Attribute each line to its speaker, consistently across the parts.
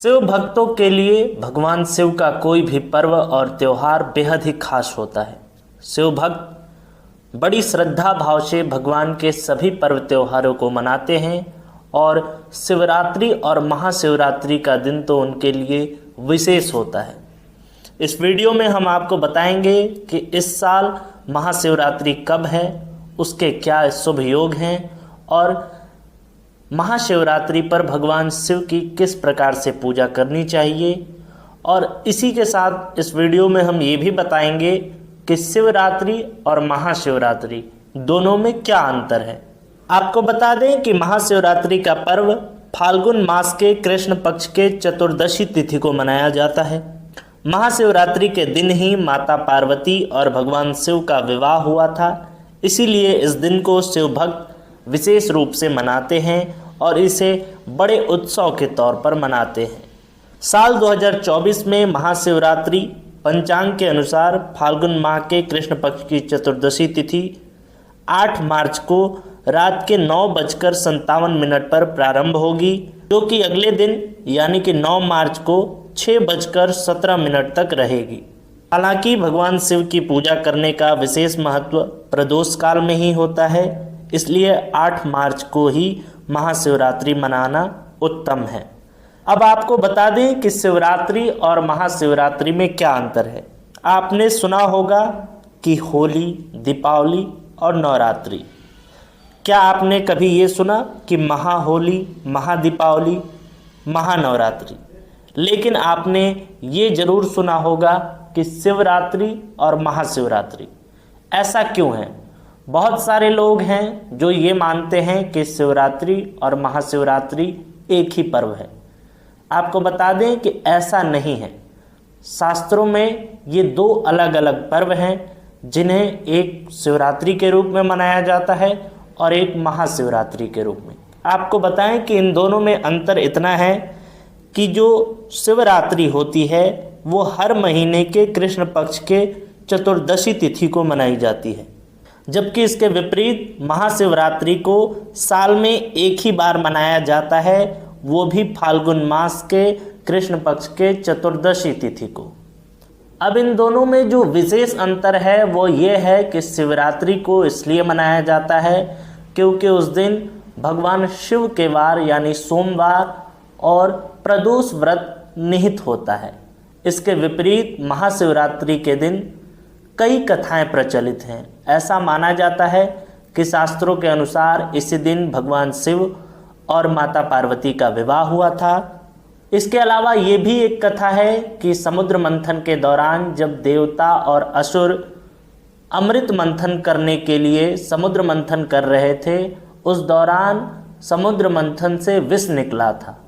Speaker 1: शिव भक्तों के लिए भगवान शिव का कोई भी पर्व और त्यौहार बेहद ही खास होता है। शिव भक्त बड़ी श्रद्धा भाव से भगवान के सभी पर्व त्योहारों को मनाते हैं और शिवरात्रि और महाशिवरात्रि का दिन तो उनके लिए विशेष होता है। इस वीडियो में हम आपको बताएंगे कि इस साल महाशिवरात्रि कब है, उसके क्या शुभ योग हैं और महाशिवरात्रि पर भगवान शिव की किस प्रकार से पूजा करनी चाहिए। और इसी के साथ इस वीडियो में हम ये भी बताएंगे कि शिवरात्रि और महाशिवरात्रि दोनों में क्या अंतर है। आपको बता दें कि महाशिवरात्रि का पर्व फाल्गुन मास के कृष्ण पक्ष के चतुर्दशी तिथि को मनाया जाता है। महाशिवरात्रि के दिन ही माता पार्वती और भगवान शिव का विवाह हुआ था, इसीलिए इस दिन को शिव भक्त विशेष रूप से मनाते हैं और इसे बड़े उत्सव के तौर पर मनाते हैं। साल 2024 में महाशिवरात्रि पंचांग के अनुसार फाल्गुन माह के कृष्ण पक्ष की चतुर्दशी तिथि 8 मार्च को रात के 9:57 पर प्रारंभ होगी, जो कि अगले दिन यानी कि 9 मार्च को 6:17 तक रहेगी। हालांकि भगवान शिव की पूजा करने का विशेष महत्व प्रदोष काल में ही होता है, इसलिए 8 मार्च को ही महाशिवरात्रि मनाना उत्तम है। अब आपको बता दें कि शिवरात्रि और महाशिवरात्रि में क्या अंतर है। आपने सुना होगा कि होली, दीपावली और नवरात्रि। क्या आपने कभी ये सुना कि महाहोली, महादीपावली, महानवरात्रि? लेकिन आपने ये जरूर सुना होगा कि शिवरात्रि और महाशिवरात्रि। ऐसा क्यों है? बहुत सारे लोग हैं जो ये मानते हैं कि शिवरात्रि और महाशिवरात्रि एक ही पर्व है। आपको बता दें कि ऐसा नहीं है। शास्त्रों में ये 2 अलग अलग पर्व हैं, जिन्हें एक शिवरात्रि के रूप में मनाया जाता है और एक महाशिवरात्रि के रूप में। आपको बताएं कि इन दोनों में अंतर इतना है कि जो शिवरात्रि होती है वो हर महीने के कृष्ण पक्ष के चतुर्दशी तिथि को मनाई जाती है, जबकि इसके विपरीत महाशिवरात्रि को साल में एक ही बार मनाया जाता है, वो भी फाल्गुन मास के कृष्ण पक्ष के चतुर्दशी तिथि को। अब इन दोनों में जो विशेष अंतर है वो ये है कि शिवरात्रि को इसलिए मनाया जाता है क्योंकि उस दिन भगवान शिव के वार यानी सोमवार और प्रदोष व्रत निहित होता है। इसके विपरीत महाशिवरात्रि के दिन कई कथाएं प्रचलित हैं। ऐसा माना जाता है कि शास्त्रों के अनुसार इसी दिन भगवान शिव और माता पार्वती का विवाह हुआ था। इसके अलावा ये भी एक कथा है कि समुद्र मंथन के दौरान जब देवता और असुर अमृत मंथन करने के लिए समुद्र मंथन कर रहे थे, उस दौरान समुद्र मंथन से विष निकला था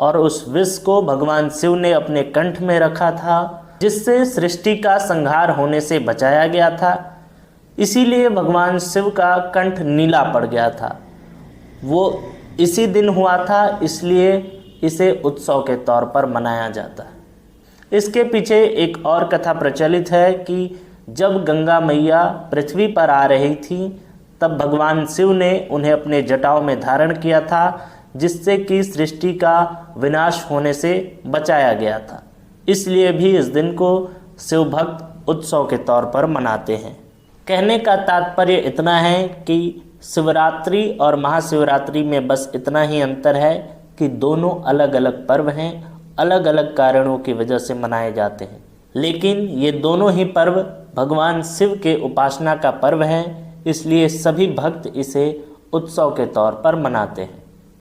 Speaker 1: और उस विष को भगवान शिव ने अपने कंठ में रखा था, जिससे सृष्टि का संहार होने से बचाया गया था। इसीलिए भगवान शिव का कंठ नीला पड़ गया था। वो इसी दिन हुआ था, इसलिए इसे उत्सव के तौर पर मनाया जाता है। इसके पीछे एक और कथा प्रचलित है कि जब गंगा मैया पृथ्वी पर आ रही थी, तब भगवान शिव ने उन्हें अपने जटाओं में धारण किया था, जिससे कि सृष्टि का विनाश होने से बचाया गया था। इसलिए भी इस दिन को शिव भक्त उत्सव के तौर पर मनाते हैं। कहने का तात्पर्य इतना है कि शिवरात्रि और महाशिवरात्रि में बस इतना ही अंतर है कि दोनों अलग अलग पर्व हैं, अलग अलग कारणों की वजह से मनाए जाते हैं, लेकिन ये दोनों ही पर्व भगवान शिव के उपासना का पर्व हैं, इसलिए सभी भक्त इसे उत्सव के तौर पर मनाते हैं।